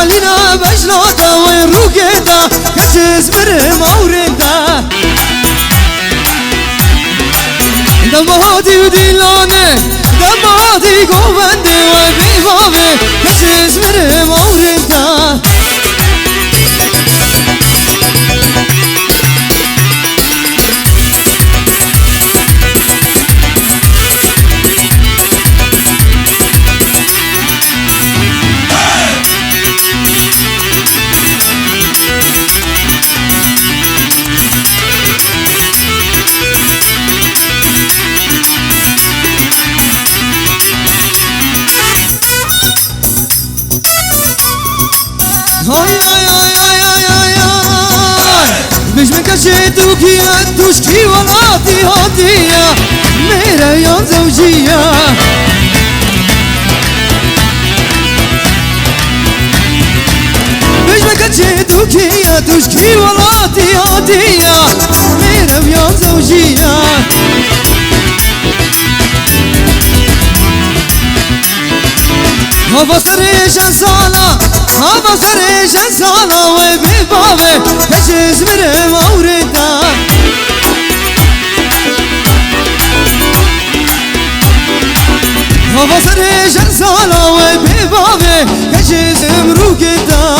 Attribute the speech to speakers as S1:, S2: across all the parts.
S1: علينا بجلادا وين روكيدا كشز مرم أوريدا دمادي وديلانه دمادي قوبندي وبيبابي كشز مرم أوريدا مش مكشيتو كيا تشكي ولاتي هاتية ميرا يا زوجية مش مكشيتو كيا تشكي ولاتي هاتية ميرا يا زوجية هذا سريش سالا هذا سريش سالا وبيبابي كشز مرم أوريدا هذا سريش سالا وبيبابي كشز مروكدا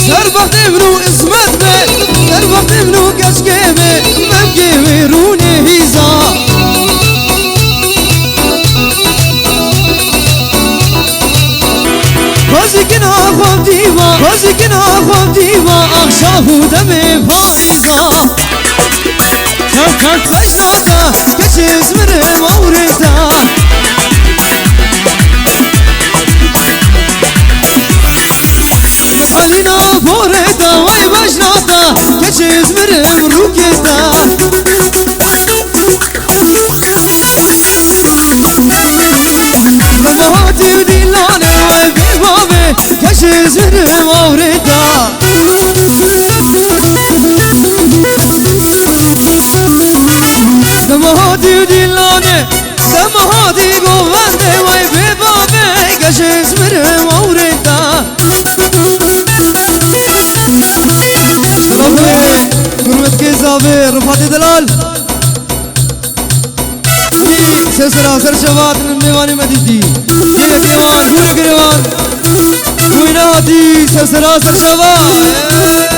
S1: سربت منو اسمت به سربت منو كشكيبه مبكي روني هيزا بازكنا خوب ديما بازكنا خوب ديما اخشاه دمي فايزا شفت بجلادا كشز مرم أوريدا علينا بوريدا وي بجلادا كشز مرم روكيدا دمهاتي وديلاني وبيبابي كشز مرم أوريدا دمهاتي وديلاني دمهاتي قوبندي وبيبابي كشز مرم أوريدا رفي قربت كيزافي رفاتي دلال سلسلة سرشوات النيواني مديدي إيه كريوان كوري كريوان ويناتي سلسلة سرشوات